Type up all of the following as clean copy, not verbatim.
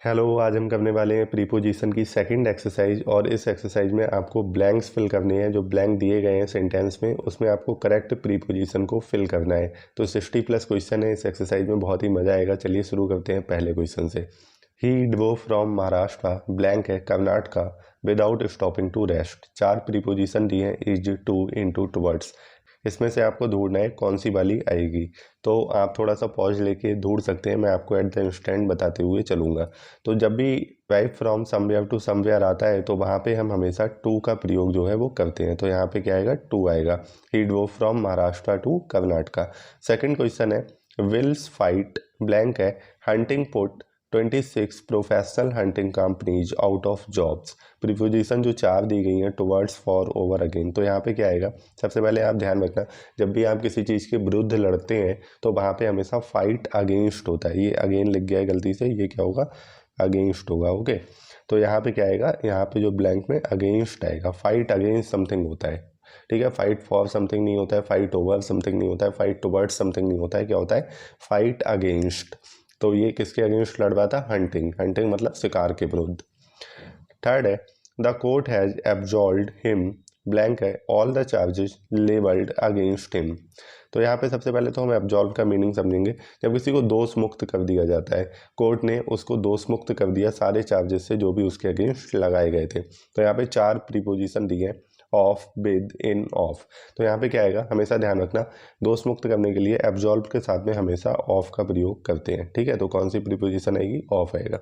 Hello, आज हम करने वाले हैं प्रीपोजिशन की सेकंड एक्सरसाइज। और इस एक्सरसाइज में आपको ब्लैंक्स फिल करने हैं। जो ब्लैंक दिए गए हैं सेंटेंस में, उसमें आपको करेक्ट प्रीपोजिशन को फिल करना है। तो 60+ क्वेश्चन है इस एक्सरसाइज में, बहुत ही मजा आएगा। चलिए शुरू करते हैं पहले क्वेश्चन से। He draw from Maharashtra, blank है Karnataka, without stopping to rest. 4 preposition दिए हैं, इज, टू, इनटू, टुवर्ड्स। इसमें से आपको ढूंढना है कौन सी वाली आएगी। तो आप थोड़ा सा पॉज लेके ढूंढ सकते हैं, मैं आपको एट द इंस्टेंट बताते हुए चलूँगा। तो जब भी verb from somewhere to somewhere आता है तो वहाँ पे हम हमेशा टू का प्रयोग जो है वो करते हैं। तो यहाँ पे क्या आएगा, टू आएगा। He draw from Maharashtra to Karnataka. Second question है, विल्स फाइट, ब्लैंक है, hunting put 26 professional hunting companies out of jobs. Preposition जो 4 दी गई हैं, टुवर्ड्स, फॉर, ओवर, अगेन। तो यहाँ पे क्या आएगा, सबसे पहले आप ध्यान रखना, जब भी आप किसी चीज़ के विरुद्ध लड़ते हैं तो वहाँ पे हमेशा फाइट अगेंस्ट होता है। ये अगेन लिख गया है गलती से, ये क्या होगा, अगेंस्ट होगा। ओके, तो यहाँ पे क्या आएगा, यहाँ पे जो ब्लैंक में अगेंस्ट आएगा। फाइट अगेंस्ट समथिंग होता है, ठीक है। फाइट फॉर समथिंग नहीं होता है, फाइट ओवर समथिंग नहीं होता है, फाइट टुवर्ड्स समथिंग नहीं होता है। क्या होता है, फाइट अगेंस्ट। तो ये किसके अगेंस्ट लड़ रहा था, हंटिंग। हंटिंग मतलब शिकार के विरुद्ध। थर्ड है, the court has absolved him, blank है, all the charges labelled against him. तो यहाँ पे सबसे पहले तो हम एब्जॉल्व का मीनिंग समझेंगे। जब किसी को दोष मुक्त कर दिया जाता है, कोर्ट ने उसको दोष मुक्त कर दिया सारे चार्जेस से जो भी उसके अगेंस्ट लगाए गए थे। तो यहाँ पे 4 प्रीपोजिशन दिए हैं, ऑफ, विद, इन, ऑफ। तो यहाँ पे क्या आएगा, हमेशा ध्यान रखना, दोष मुक्त करने के लिए एब्जॉल्व के साथ में हमेशा ऑफ का प्रयोग करते हैं, ठीक है। तो कौन सी प्रीपोजिशन आएगी, ऑफ आएगा।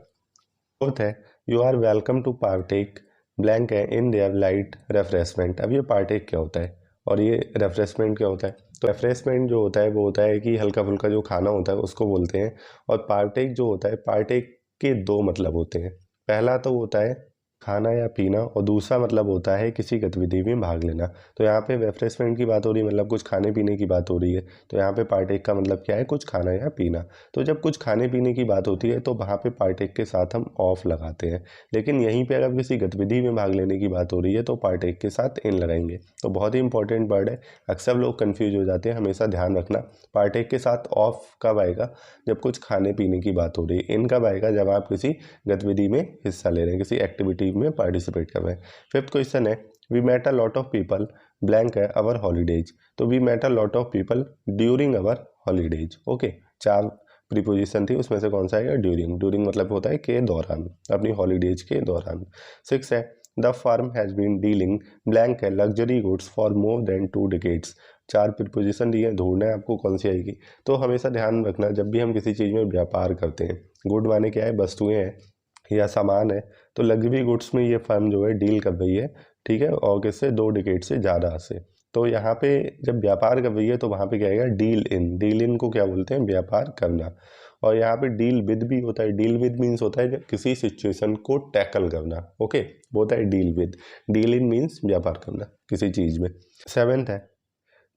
फोर्थ है, you are welcome to partake, blank है, इन देयर लाइट रेफ्रेशमेंट। अब ये पार्टेक क्या होता है और ये रेफ्रेशमेंट क्या होता है। तो रेफ्रेशमेंट जो होता है वो होता है कि हल्का फुल्का जो खाना होता है उसको बोलते हैं। और पार्टेक जो होता है, पार्टेक के 2 मतलब होते हैं। पहला तो होता है खाना या पीना, और दूसरा मतलब होता है किसी गतिविधि में भाग लेना। तो यहाँ पे रेफ्रेशमेंट की बात हो रही है, मतलब कुछ खाने पीने की बात हो रही है। तो यहाँ पे पार्टेक का मतलब क्या है, कुछ खाना या पीना। तो जब कुछ खाने पीने की बात होती है तो वहाँ पे पार्टेक के साथ हम ऑफ लगाते हैं। लेकिन यहीं पे अगर किसी गतिविधि में भाग लेने की बात हो रही है तो पार्टेक के साथ इन लगाएंगे। तो बहुत ही इंपॉर्टेंट वर्ड है, अक्सर लोग कंफ्यूज हो जाते हैं, हमेशा ध्यान रखना। पार्टेक के साथ ऑफ कब आएगा, जब कुछ खाने पीने की बात हो रही है। इन कब आएगा, जब आप किसी गतिविधि में हिस्सा ले रहे हैं, किसी एक्टिविटी में पार्टिसिपेट कर रहे हैं। फिफ्थ क्वेश्चन है, we met a lot of people, blank है, अवर हॉलीडेज। तो we met a lot of people during our holidays. Okay, 4 preposition थी, उसमें से कौन सा आएगा, ड्यूरिंग। ड्यूरिंग मतलब होता है के दौरान, अपनी हॉलीडेज के दौरान। 6 है, the firm has been dealing, blank है, luxury goods for more than 2 decades. 4 preposition दिए, ढूंढना है आपको कौन सी आएगी। तो हमेशा ध्यान रखना, जब भी हम किसी चीज़ में व्यापार करते हैं, गुड माने क्या है, वस्तुएं हैं या सामान है, तो लग्जरी गुड्स में ये फर्म जो है डील कर रही है, ठीक है, और किससे, 2 डिकेड से ज़्यादा से। तो यहाँ पे जब व्यापार कर रही है तो वहाँ पे क्या आएगा, डील इन। डील इन को क्या बोलते हैं, व्यापार करना। और यहाँ पे डील विद भी होता है। डील विद मीन्स होता है जब किसी सिचुएशन को टैकल करना। ओके, वो होता है deal with. Deal in means व्यापार करना किसी चीज़ में। 7th है,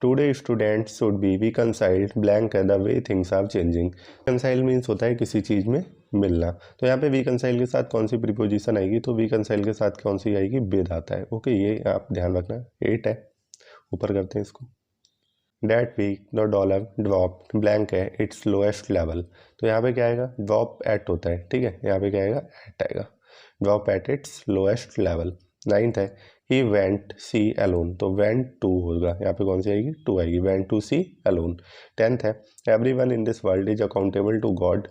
today students should be reconciled, blank है, the way things are changing. Reconcile means होता है किसी चीज़ में मिलना। तो यहाँ पे रिकनसाइल के साथ कौन सी प्रीपोजिशन आएगी, तो रिकनसाइल के साथ कौन सी आएगी, विद आता है। ओके, ये आप ध्यान रखना। 8 है, ऊपर करते हैं इसको। That week the dollar drop, blank है, इट्स लोएस्ट लेवल। तो यहाँ पे क्या आएगा, ड्रॉप एट होता है, ठीक है, यहाँ पे क्या आएगा, एट आएगा। Drop at its lowest level. 9th है, ही वेंट सी अलोन। तो वेंट टू होगा, यहाँ पे कौन सी आएगी, टू आएगी, went to C alone. 10th है, everyone in this world is accountable to God.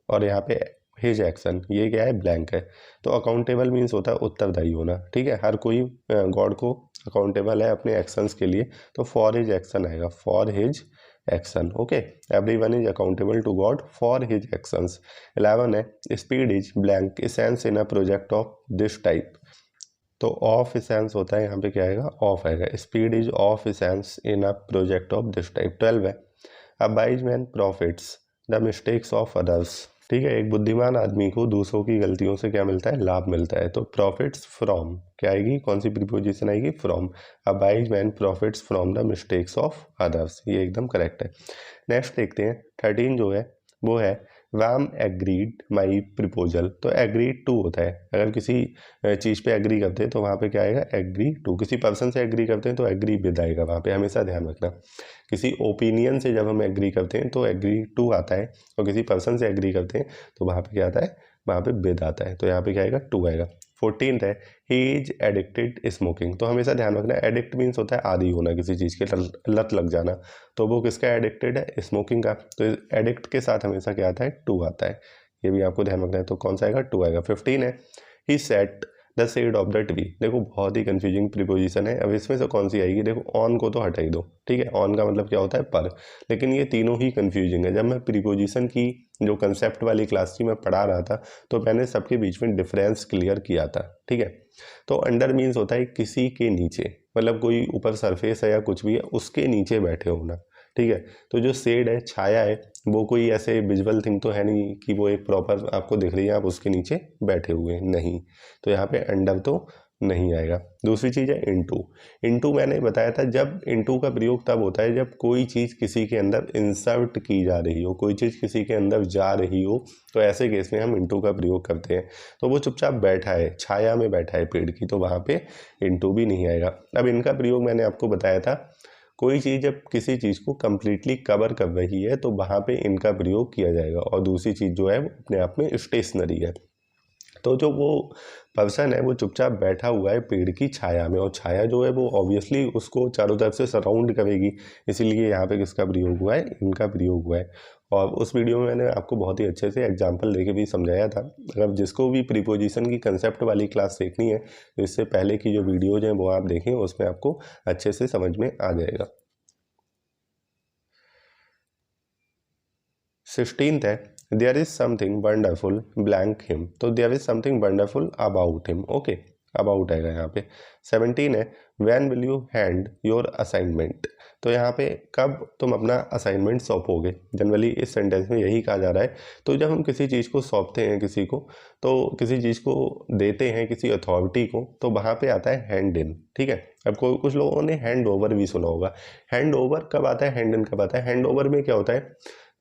और यहाँ पे हिज एक्शन, ये क्या है, ब्लैंक है। तो अकाउंटेबल मीन्स होता है उत्तरदायी होना, ठीक है। हर कोई गॉड को अकाउंटेबल है अपने एक्शंस के लिए, तो फॉर हिज एक्शन आएगा, for his action. Okay, everyone is accountable to God for his actions. 11 है, speed is blank essence in a project of this type. तो ऑफ एसेंस होता है, यहाँ पे क्या आएगा, ऑफ आएगा। Speed is of essence in a project of this type. 12 है, a wise man profits the mistakes of others. ठीक है, एक बुद्धिमान आदमी को दूसरों की गलतियों से क्या मिलता है, लाभ मिलता है। तो प्रॉफिट्स फ्रॉम क्या आएगी, कौन सी प्रीपोजिशन आएगी, from. A wise man profits from the mistakes of others, ये एकदम करेक्ट है। नेक्स्ट देखते हैं 13 जो है वो है, राम एग्रीड माई प्रपोजल। तो एग्रीड टू होता है, अगर किसी चीज़ पे एग्री करते हैं तो वहाँ पे क्या आएगा, एग्री टू। किसी पर्सन से एग्री करते हैं तो एग्री विद आएगा वहाँ पे, हमेशा ध्यान रखना। किसी ओपिनियन से जब हम एग्री करते हैं तो एग्री टू आता है, और किसी पर्सन से एग्री करते हैं तो वहाँ पे क्या आता है, वहाँ पे विद आता है, तो यहाँ पे क्या आएगा, टू आएगा। 14th है ही इज एडिक्टेड स्मोकिंग। तो हमेशा ध्यान रखना, एडिक्ट मीन्स होता है आदी होना, किसी चीज़ के लत लग जाना। तो वो किसका एडिक्टेड है, स्मोकिंग का। तो एडिक्ट के साथ हमेशा क्या आता है, टू आता है, ये भी आपको ध्यान रखना है। तो कौन सा आएगा, टू आएगा। 15 है he set the shade of the tree. देखो बहुत ही कंफ्यूजिंग प्रीपोजिशन है। अब इसमें से कौन सी आएगी, देखो ऑन को तो हटा ही दो, ठीक है, ऑन का मतलब क्या होता है, पर। लेकिन ये तीनों ही कंफ्यूजिंग है। जब मैं प्रीपोजिशन की जो कंसेप्ट वाली क्लास थी मैं पढ़ा रहा था, तो मैंने सबके बीच में डिफरेंस क्लियर किया था, ठीक है। तो अंडर मीन्स होता है किसी के नीचे, मतलब कोई ऊपर सरफेस है या कुछ भी है उसके नीचे बैठे होना, ठीक है। तो जो शेड है, छाया है, वो कोई ऐसे विजुअल थिंग तो है नहीं कि वो एक प्रॉपर आपको दिख रही है आप उसके नीचे बैठे हुए हैं, नहीं। तो यहाँ पे अंडर तो नहीं आएगा। दूसरी चीज़ है इनटू। इनटू मैंने बताया था, जब इनटू का प्रयोग तब होता है जब कोई चीज़ किसी के अंदर इंसर्ट की जा रही हो, कोई चीज़ किसी के अंदर जा रही हो, तो ऐसे केस में हम इनटू का प्रयोग करते हैं। तो वो चुपचाप बैठा है, छाया में बैठा है पेड़ की, तो वहाँ पे इनटू भी नहीं आएगा। अब इनका प्रयोग मैंने आपको बताया था, कोई चीज़ जब किसी चीज़ को कम्प्लीटली कवर कर रही है तो वहाँ पे इनका प्रयोग किया जाएगा। और दूसरी चीज़ जो है वो अपने आप में स्टेशनरी है। तो जो वो पर्सन है वो चुपचाप बैठा हुआ है पेड़ की छाया में, और छाया जो है वो ऑब्वियसली उसको चारों तरफ से सराउंड करेगी, इसीलिए यहाँ पे किसका प्रयोग हुआ है, इनका प्रयोग हुआ है। और उस वीडियो में मैंने आपको बहुत ही अच्छे से एग्जांपल देके भी समझाया था। अगर जिसको भी प्रीपोजिशन की कंसेप्ट वाली क्लास देखनी है तो इससे पहले की जो वीडियोज हैं वो आप देखें, उसमें आपको अच्छे से समझ में आ जाएगा। 16th है there is something wonderful blank him. तो there is something wonderful about him, okay, about आएगा यहाँ पे। 17 है when will you hand your assignment. तो यहाँ पे कब तुम अपना असाइनमेंट सौंपोगे, जनरली इस सेंटेंस में यही कहा जा रहा है। तो जब हम किसी चीज़ को सौंपते हैं किसी को, तो किसी चीज़ को देते हैं किसी अथॉरिटी को, तो वहाँ पे आता है हैंड इन, ठीक है। अब कुछ लोगों ने हैंड ओवर भी सुना होगा। हैंड ओवर कब आता है, हैंड इन कब आता है। हैंड ओवर में क्या होता है,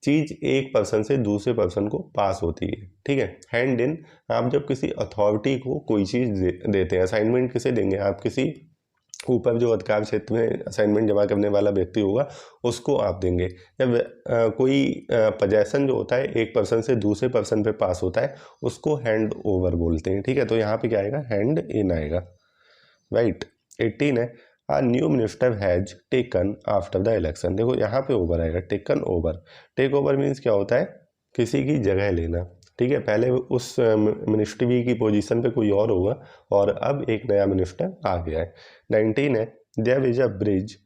चीज एक पर्सन से दूसरे पर्सन को पास होती है, ठीक है। हैंड इन, आप जब किसी अथॉरिटी को कोई चीज देते हैं, असाइनमेंट किसे देंगे, आप किसी ऊपर जो अधिकार क्षेत्र में असाइनमेंट जमा करने वाला व्यक्ति होगा उसको आप देंगे। जब कोई पोजेसन जो होता है एक पर्सन से दूसरे पर्सन पे पास होता है उसको हैंड ओवर बोलते हैं, ठीक है। तो यहाँ पे क्या आएगा, हैंड इन आएगा, राइट। 18 है a new minister has taken after the election. देखो यहाँ पे ओवर आएगा, taken over. Take over means क्या होता है, किसी की जगह लेना, ठीक है। पहले उस मिनिस्ट्री की पोजीशन पे कोई और होगा और अब एक नया मिनिस्टर आ गया है। 19 है देयर इज अ ब्रिज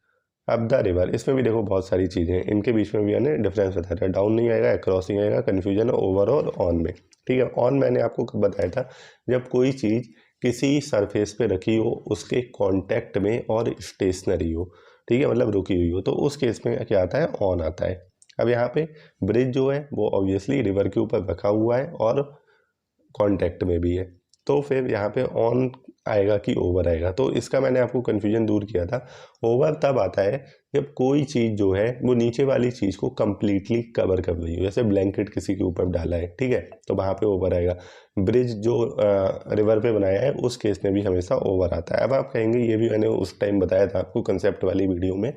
अब द रिवर। इसमें भी देखो बहुत सारी चीज़ें हैं, इनके बीच में भी मैंने डिफरेंस बताया था। डाउन नहीं आएगा, अक्रॉस नहीं आएगा, कन्फ्यूजन है ओवर और ऑन में, ठीक है। ऑन मैंने आपको कब बताया था, जब कोई चीज़ किसी सरफेस पे रखी हो, उसके कांटेक्ट में और स्टेशनरी हो, ठीक है, मतलब रुकी हुई हो, तो उस केस में क्या आता है, ऑन आता है। अब यहाँ पे ब्रिज जो है वो ऑब्वियसली रिवर के ऊपर रखा हुआ है और कांटेक्ट में भी है, तो फिर यहाँ पे ऑन आएगा कि ओवर आएगा। तो इसका मैंने आपको कन्फ्यूजन दूर किया था। ओवर तब आता है जब कोई चीज़ जो है वो नीचे वाली चीज़ को कम्प्लीटली कवर कर रही हो, जैसे ब्लैंकेट किसी के ऊपर डाला है, ठीक है, तो वहाँ पे ओवर आएगा। ब्रिज जो रिवर पे बनाया है उस केस में भी हमेशा ओवर आता है। अब आप कहेंगे ये भी मैंने उस टाइम बताया था आपको कंसेप्ट वाली वीडियो में,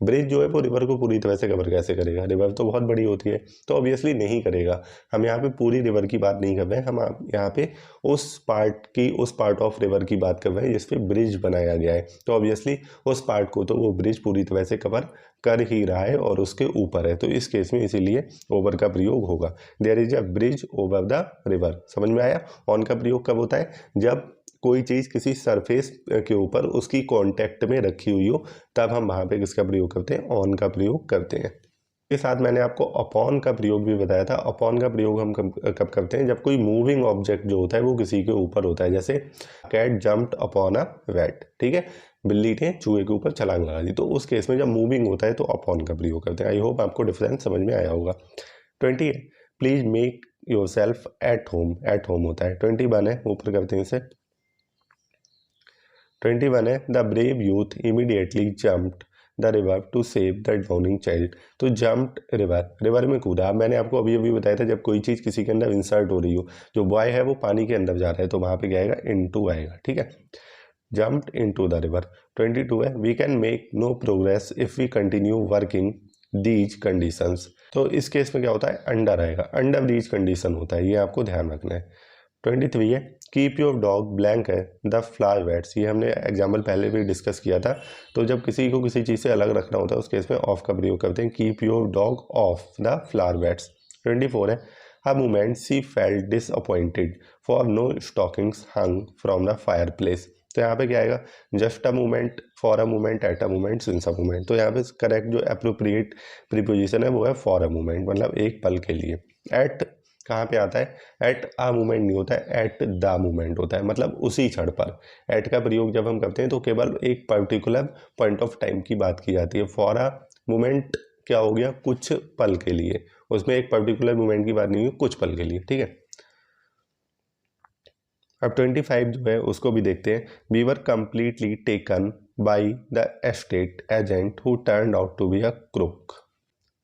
ब्रिज जो है वो रिवर को पूरी तरह से कवर कैसे करेगा, रिवर तो बहुत बड़ी होती है, तो ऑब्वियसली नहीं करेगा। हम यहाँ पे पूरी रिवर की बात नहीं कर रहे हैं, हम यहाँ पे उस पार्ट ऑफ रिवर की बात कर रहे हैं जिसपे ब्रिज बनाया गया है। तो ऑब्वियसली उस पार्ट को तो वो ब्रिज पूरी तरह से कवर कर ही रहा है और उसके ऊपर है, तो इस केस में इसीलिए ओवर का प्रयोग होगा। There is a bridge over the river, समझ में आया। ऑन का प्रयोग कब होता है, जब कोई चीज़ किसी सरफेस के ऊपर उसकी कांटेक्ट में रखी हुई हो, तब हम वहाँ पे किसका प्रयोग करते हैं, ऑन का प्रयोग करते हैं। के साथ मैंने आपको अपॉन का प्रयोग भी बताया था। अपॉन का प्रयोग हम कब करते हैं, जब कोई मूविंग ऑब्जेक्ट जो होता है वो किसी के ऊपर होता है, जैसे cat jumped upon a rat, ठीक है, बिल्ली ने चूहे के ऊपर छलांग लगा दी, तो उस केस में जब मूविंग होता है तो अपॉन का प्रयोग करते हैं। आई होप आपको डिफरेंस समझ में आया होगा। 20 please make your self at home, at home होता है। 21 है, ऊपर करते हैं इसे। 21 है the brave youth immediately jumped the river to save the drowning child. तो जम्प्ड रिवर, रिवर में कूदा। मैंने आपको अभी अभी बताया था जब कोई चीज़ किसी के अंदर इंसर्ट हो रही हो, जो बॉय है वो पानी के अंदर जा रहा है, तो वहाँ पे क्या आएगा, इनटू आएगा, ठीक है, जम्प्ड इनटू द रिवर। 22 है we can make no progress if we continue working these conditions. तो इस केस में क्या होता है, अंडर आएगा, अंडर दीज कंडीशन होता है, ये आपको ध्यान रखना है। 23 है कीप योर डॉग ब्लैंक है द फ्लावर बेड्स, ये हमने एग्जाम्पल पहले भी डिस्कस किया था। तो जब किसी को किसी चीज़ से अलग रखना होता है उस केस में ऑफ का प्रयोग करते हैं, keep your dog of the flower beds. 24 है a moment she felt disappointed for no stockings hung from the fireplace, तो यहाँ पे क्या आएगा, just a moment, for a moment, at a moment, since a moment. तो यहाँ पे correct जो अप्रोप्रिएट प्रीपोजिशन है वो है फॉर अ मोमेंट, मतलब एक पल के लिए। एट कहाँ पे आता है, एट अ मोमेंट नहीं होता है, एट द मोमेंट होता है, मतलब उसी क्षण पर। एट का प्रयोग जब हम करते हैं तो केवल एक पर्टिकुलर पॉइंट ऑफ टाइम की बात की जाती है। फॉर अ मोमेंट क्या हो गया, कुछ पल के लिए, उसमें एक पर्टिकुलर मोमेंट की बात नहीं हुई, कुछ पल के लिए, ठीक है। अब 25 जो है उसको भी देखते हैं। We were completely taken by the estate agent who turned out to be a crook.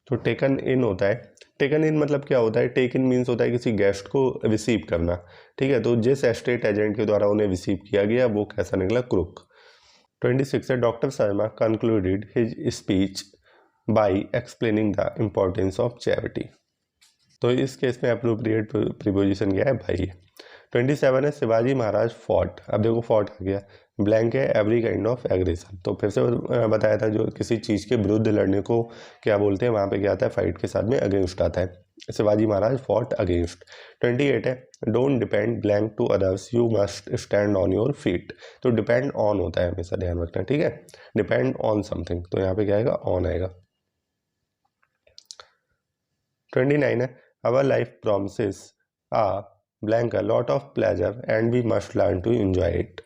तो टेकन इन होता है, टेकन इन मतलब क्या होता है, टेक इन मीन्स होता है किसी गेस्ट को रिसीव करना, ठीक है। तो जिस एस्टेट एजेंट के द्वारा उन्हें रिसीव किया गया वो कैसा निकला, क्रुक। 26 है doctor Sharma concluded his speech by explaining the importance of charity. तो इस केस में अप्रोप्रिएट प्रीपोजिशन क्या है, भाई। 27 है शिवाजी महाराज फॉट, अब देखो फॉट आ गया, ब्लैंक है एवरी काइंड ऑफ एग्रेशन, तो फिर से बताया था जो किसी चीज़ के विरुद्ध लड़ने को क्या बोलते हैं, वहाँ पे क्या आता है, फाइट के साथ में अगेंस्ट आता है। Shivaji Maharaj fought against. 28 है don't depend blank to others you must stand on your feet, तो डिपेंड ऑन होता है, हमेशा ध्यान रखना, ठीक है, डिपेंड ऑन समथिंग, तो यहाँ पे क्या आएगा, ऑन आएगा। 29 है our life promises a blank a lot of pleasure and we must learn to enjoy it।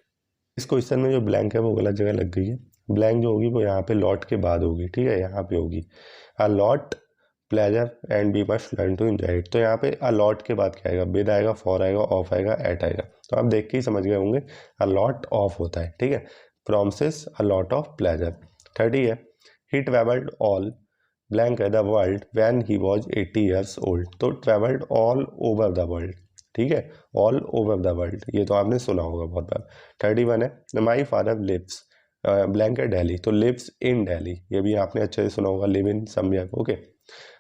इस क्वेश्चन में जो ब्लैंक है वो गलत जगह लग गई है, ब्लैंक जो होगी वो यहाँ पे लॉट के बाद होगी, ठीक है, यहाँ पे होगी a lot pleasure and we must learn to enjoy it। तो यहाँ पे a lot के बाद क्या आएगा, विद आएगा, फॉर आएगा, ऑफ आएगा, एट आएगा, तो आप देख के ही समझ गए होंगे a lot of होता है, ठीक है, promises a lot of pleasure। 30 है he traveled all ब्लैंक है the world when he was 80 years old, तो travelled all over the world, ठीक है, ऑल ओवर द वर्ल्ड, ये तो आपने सुना होगा बहुत बार। 31 है माई फादर लिव्स ब्लैंक है दिल्ली, तो लिव्स इन दिल्ली, ये भी आपने अच्छे से सुना होगा, live in somewhere, okay.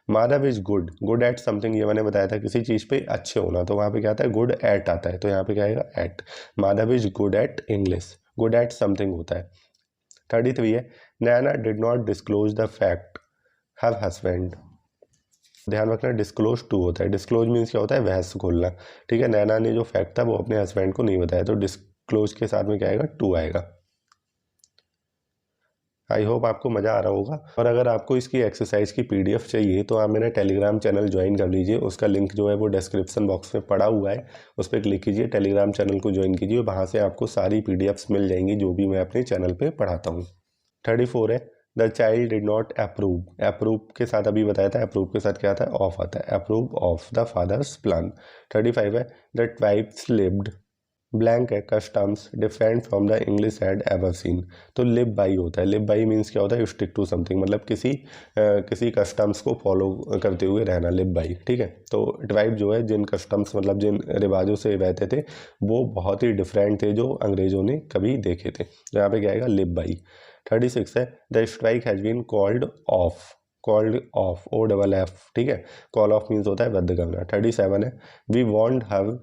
Madhav is good, good at something, ये मैंने बताया था किसी चीज़ पे अच्छे होना, तो वहाँ पे क्या आता है, गुड एट आता है, तो यहाँ पे क्या आएगा, at. Madhav is good at English, good at something होता है। 33 है Naina did not disclose the fact her husband, ध्यान रखना डिस्क्लोज टू होता है, डिस्क्लोज मीन्स क्या होता है, बहस खोलना, ठीक है। नैना ने जो फैक्ट था वो अपने हस्बैंड को नहीं बताया, तो डिस्क्लोज के साथ में क्या आएगा, टू आएगा। आई होप आपको मज़ा आ रहा होगा, और अगर आपको इसकी एक्सरसाइज की पीडीएफ चाहिए तो आप मेरा टेलीग्राम चैनल ज्वाइन कर लीजिए, उसका लिंक जो है वो डिस्क्रिप्शन बॉक्स में पड़ा हुआ है, उस पर क्लिक कीजिए, टेलीग्राम चैनल को ज्वाइन कीजिए, वहाँ से आपको सारी पीडीएफ्स मिल जाएंगी जो भी मैं अपने चैनल पर पढ़ाता हूँ। 34 है the child did not approve, approve के साथ अभी बताया था, अप्रूव के साथ क्या आता है, ऑफ आता है, approve of the father's plan. 35 है द ट्राइब्स लिव्ड ब्लैंक है customs different from the English had ever seen, तो लिव बाई होता है, लिव बाई मीन्स क्या होता है, स्टिक टू समथिंग, मतलब किसी कस्टम्स को फॉलो करते हुए रहना, लिव बाई, ठीक है। तो ट्राइब जो है जिन कस्टम्स मतलब जिन रिवाजों से रहते थे वो बहुत ही डिफरेंट थे जो अंग्रेजों ने कभी देखे थे, तो यहाँ पे क्या आएगा, लिव बाई। 36 है the strike has been called off, called off, O double F, ठीक है, कॉल ऑफ मीन्स होता है रद्द करना। 37 है we want have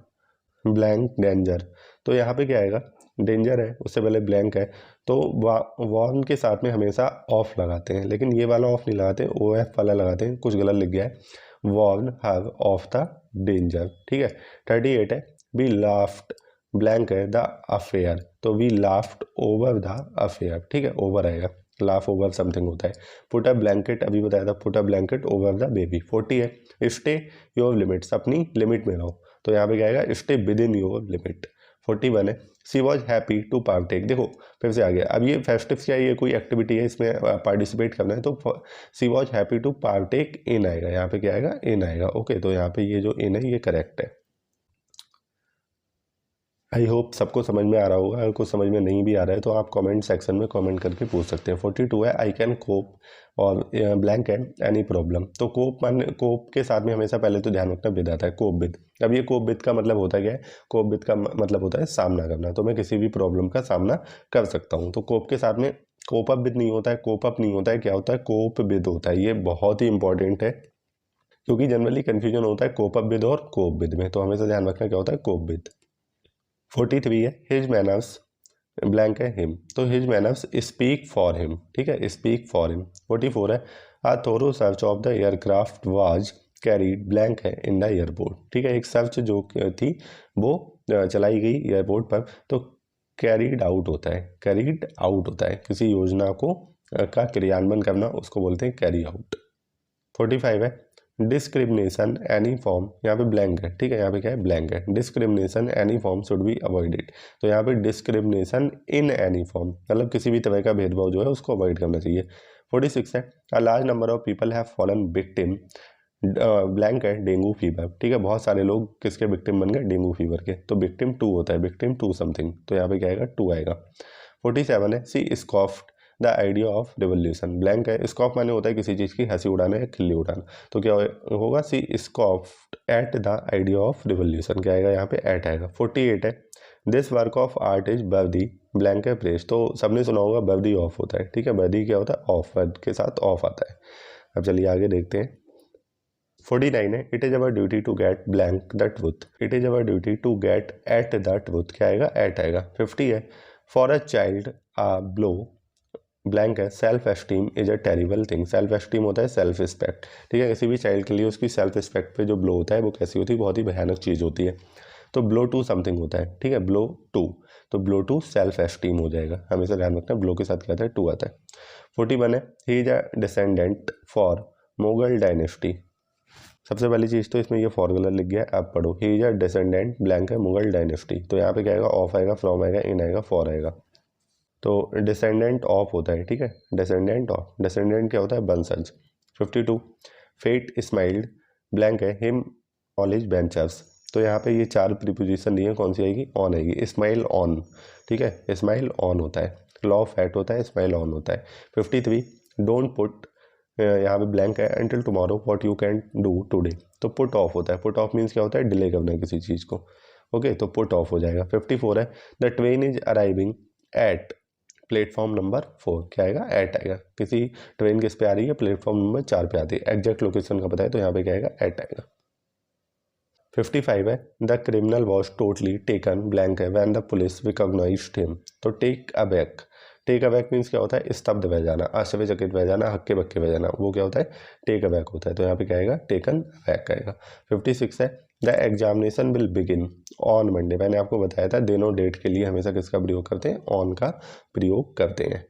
blank danger, तो यहाँ पे क्या आएगा, डेंजर है उससे पहले ब्लैंक है, तो वॉर्न के साथ में हमेशा ऑफ लगाते हैं, लेकिन ये वाला ऑफ नहीं लगाते, ओ एफ वाला लगाते हैं, कुछ गलत लिख गया है, warn have of the danger, ठीक है। 38 है वी लाफ्ट ब्लैंक है द अफेयर, तो we laughed over the affair, ठीक है, ओवर आएगा, लाफ ओवर समथिंग होता है। पुट अ ब्लैंकेट, अभी बताया था, put a blanket over the baby. 40 है स्टे योर लिमिट्स, अपनी लिमिट में रहो, तो यहाँ पे क्या आएगा, stay with in your limit. 41 है सी वॉज हैप्पी टू पार्टेक, देखो फिर से आ गया, अब ये फेस्टिव क्या है, ये कोई एक्टिविटी है, इसमें पार्टिसिपेट करना है, तो सी वॉज हैप्पी टू पार्टेक इन आएगा, यहाँ पे क्या आएगा, इन आएगा, ओके, तो यहाँ पे ये जो इन है ये करेक्ट है। आई होप सबको समझ में आ रहा होगा, अगर कुछ समझ में नहीं भी आ रहा है तो आप कमेंट सेक्शन में कमेंट करके पूछ सकते हैं। 42 है आई कैन कोप और ब्लैंक है एनी प्रॉब्लम, तो कोप मान, कोप के साथ में हमेशा पहले तो ध्यान रखना विद आता है, कोप विद। अब ये कोप विद का मतलब होता क्या है, कोप विद का मतलब होता है सामना करना, तो मैं किसी भी प्रॉब्लम का सामना कर सकता हूँ, तो कोप के साथ में कोप अप विद नहीं होता है, कोप अप नहीं होता है, क्या होता है, कोप विद होता है, ये बहुत ही इंपॉर्टेंट है, क्योंकि जनरली कन्फ्यूजन होता है कोप अप विद और कोप विद में, तो हमेशा ध्यान रखना क्या होता है कोप विद। 43 है हिज मैनर्स ब्लैंक है हिम, तो his manners speak for him, ठीक है, स्पीक फॉर हिम। 44 है a thorough search of the aircraft was carried blank है इन द एयरपोर्ट, ठीक है, एक सर्च जो थी वो चलाई गई एयरपोर्ट पर, तो कैरीड आउट होता है, कैरीड आउट होता है किसी योजना को का क्रियान्वयन करना, उसको बोलते हैं कैरी आउट। 45 है डिस्क्रिमिनेशन एनी फॉर्म, यहाँ पे ब्लैंक है, ठीक है, यहाँ पे क्या है ब्लैंक है, discrimination any form should be avoided, तो यहाँ पे डिस्क्रिमिनेशन इन एनी फॉर्म मतलब किसी भी तरह का भेदभाव जो है उसको अवॉइड करना चाहिए। 46 है a large number of people have fallen victim blank है डेंगू फीवर, ठीक है, बहुत सारे लोग किसके विक्टिम बन गए डेंगू फीवर के, तो विक्टिम 2 होता है, विक्टिम 2 समथिंग, तो यहाँ पे क्या आएगा 2 आएगा। 47 है she scoffed the idea of revolution blank है, स्कॉफ माने होता है किसी चीज़ की हंसी उड़ाना या खिल्ली उड़ाना, तो क्या होगा she scoffed at the idea of revolution, क्या आएगा यहाँ पे एट आएगा। 48 है this work of art is worthy blank है प्रेस, तो सबने सुना होगा वर्दी ऑफ होता है, ठीक है, वर्दी क्या होता है ऑफ, वर्ड के साथ ऑफ आता है। अब चलिए आगे देखते हैं। 49 है it is our duty to get blank the truth, it is our duty to get at the truth, क्या आएगा एट आएगा। 50 है for a child a blow blank है self esteem is a terrible thing, self esteem होता है self respect, ठीक है, किसी भी चाइल्ड के लिए उसकी सेल्फ रिस्पेक्ट पे जो ब्लो होता है वो कैसी होती है, बहुत ही भयानक चीज़ होती है, तो ब्लो टू समथिंग होता है, ठीक है, ब्लो टू, तो ब्लो टू सेल्फ एस्टीम हो जाएगा, हमेशा ध्यान रखना ब्लो के साथ क्या आता है 2 आता है। 41 है he is a descendant for Mughal dynasty, सबसे पहली चीज़ तो इसमें ये फॉर्मूला लिख गया है, आप पढ़ो he is a descendant blank है मुगल डायनेस्टी, तो यहाँ पे क्या आएगा ऑफ आएगा, फ्रॉम आएगा, इन आएगा, फॉर आएगा, तो डिसेंडेंट ऑफ होता है, ठीक है, डिसेंडेंट ऑफ, डिसेंडेंट क्या होता है वंशज। 52 फेट स्माइल्ड ब्लैंक है हिम नॉलेज बेंचर्स, तो यहाँ पे ये 4 प्रीपोजिशन दिए हैं, कौन सी आएगी ऑन आएगी, स्माइल ऑन, ठीक है, स्माइल ऑन होता है, लॉ ऑफ फैट होता है, स्माइल ऑन होता है। 53 डोंट पुट यहाँ पे ब्लैंक है until tomorrow what you can do today, तो पुट ऑफ होता है, पुट ऑफ मीन्स क्या होता है डिले करना किसी चीज़ को, ओके, तो पुट ऑफ हो जाएगा। 54 है the train is arriving at platform number 4, क्या आएगा एट आएगा, किसी ट्रेन किस पे आ रही है प्लेटफॉर्म नंबर 4 पे आती है, एग्जैक्ट लोकेशन का पता है तो यहाँ पे क्या आएगा एट आएगा। 55 है the criminal was totally taken blank है when the police recognised him, तो take aback, take aback means क्या होता है स्तब्ध बह जाना, आश्चर्यचकित बह जाना, हक्के बक्के बह जाना, वो क्या होता है टेक अबैक होता है, तो यहाँ पे क्या आएगा टेकन अबैक आएगा। 56 है the examination will begin on Monday, मैंने आपको बताया था दिनों डेट के लिए हमेशा किसका प्रयोग करते हैं ऑन का प्रयोग करते हैं।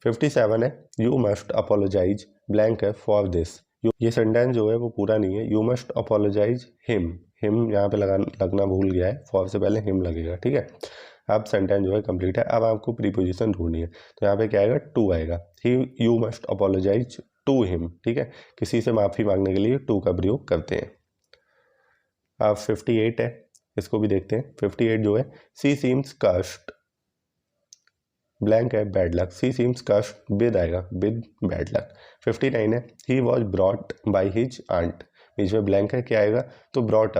57 है यू मस्ट अपोलोजाइज ब्लैंक है फॉर दिस, ये सेंटेंस जो है वो पूरा नहीं है, you must apologise him, him यहाँ पे लगना भूल गया है, फॉर से पहले हिम लगेगा, ठीक है, अब सेंटेंस जो है कंप्लीट है। अब आपको प्रीपोजिशन ढूंढनी है, तो यहाँ पे क्या आएगा 2 आएगा, he you must apologise to him, ठीक है, किसी से माफ़ी मांगने के लिए 2 का प्रयोग करते हैं। अब 58 है, इसको भी देखते हैं। 58 जो है सी सीम्स कस्ट ब्लैंक है bad luck, she seems cursed with आएगा विद बैड लक। 59 है he was brought by his aunt, बीच में ब्लैंक है, क्या आएगा तो ब्रॉट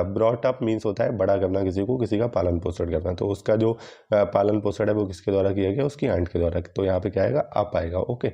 अप मीन्स होता है बड़ा करना किसी को, किसी का पालन पोषण करना, तो उसका जो पालन पोषण है वो किसके द्वारा किया गया उसकी आंट के द्वारा, तो यहाँ पे क्या आएगा अप आएगा, ओके।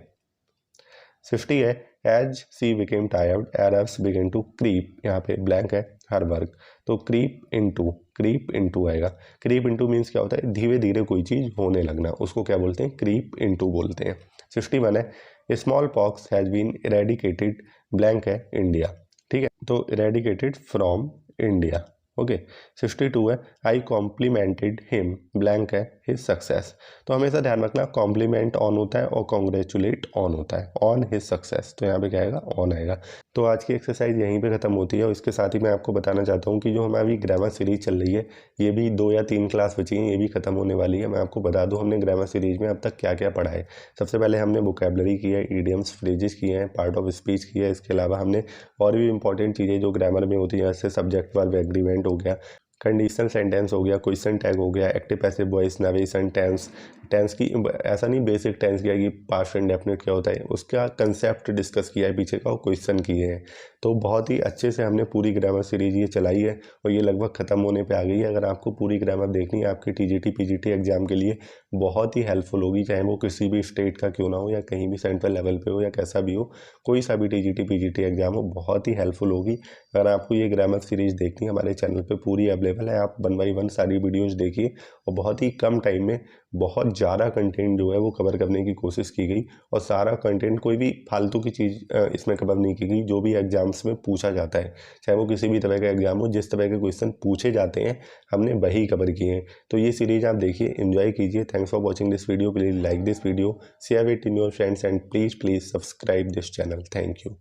60 है as she became tired errors begin to creep, यहाँ पे ब्लैंक है हर वर्ग, तो क्रीप इनटू आएगा, क्रीप इनटू मीन्स क्या होता है धीरे धीरे कोई चीज़ होने लगना, उसको क्या बोलते हैं क्रीप इनटू बोलते हैं। 61 है smallpox has been eradicated blank है इंडिया, ठीक है, तो इरेडिकेटेड फ्रॉम इंडिया, ओके। 62 है आई कॉम्प्लीमेंटेड हिम ब्लैंक है हिज सक्सेस, तो हमेशा ध्यान रखना कॉम्प्लीमेंट ऑन होता है और कॉन्ग्रेचुलेट ऑन होता है, ऑन हिज सक्सेस, तो यहाँ पे क्या आएगा ऑन आएगा। तो आज की एक्सरसाइज यहीं पे ख़त्म होती है, और इसके साथ ही मैं आपको बताना चाहता हूँ कि जो हमारी ग्रामर सीरीज चल रही है ये भी 2 या 3 क्लास बची हैं, ये भी ख़त्म होने वाली है। मैं आपको बता दूँ हमने ग्रामर सीरीज में अब तक क्या क्या पढ़ा है। सबसे पहले हमने वोकैबलरी की है, ईडियम्स फ्रेजेस किए हैं, पार्ट ऑफ स्पीच की है, इसके अलावा हमने और भी इंपॉर्टेंट चीज़ें जो ग्रामर में होती हैं जैसे सब्जेक्ट वर्ब एग्रीमेंट हो गया, कंडीशनल सेंटेंस हो गया, क्वेश्चन टैग हो गया, active passive voice, narration, tense, tense की, ऐसा नहीं बेसिक टेंस किया कि पास्ट इंडेफिनिट क्या होता है, उसका कंसेप्ट डिस्कस किया है पीछे का और क्वेश्चन किए हैं। तो बहुत ही अच्छे से हमने पूरी ग्रामर सीरीज ये चलाई है और ये लगभग ख़त्म होने पे आ गई है। अगर आपको पूरी ग्रामर देखनी है आपकी टीजीटी पीजीटी एग्जाम के लिए बहुत ही हेल्पफुल होगी, चाहे वो किसी भी स्टेट का क्यों ना हो या कहीं भी सेंट्रल लेवल पे हो या कैसा भी हो, कोई सा भी टीजीटी पीजीटी एग्जाम हो, बहुत ही हेल्पफुल होगी। अगर आपको ये ग्रामर सीरीज देखनी है हमारे चैनल पे पूरी अवेलेबल है, आप 1 बाय 1 सारी वीडियोज़ देखिए और बहुत ही कम टाइम में बहुत ज़्यादा कंटेंट जो है वो कवर करने की कोशिश की गई और सारा कंटेंट, कोई भी फालतू की चीज़ इसमें कवर नहीं की गई। जो भी एग्जाम्स में पूछा जाता है, चाहे वो किसी भी तरह का एग्जाम हो, जिस तरह के क्वेश्चन पूछे जाते हैं हमने वही कवर किए हैं। तो ये सीरीज आप देखिए, एंजॉय कीजिए। Thanks for watching this video. Please like this video, share it in your friends and please subscribe this channel. Thank you.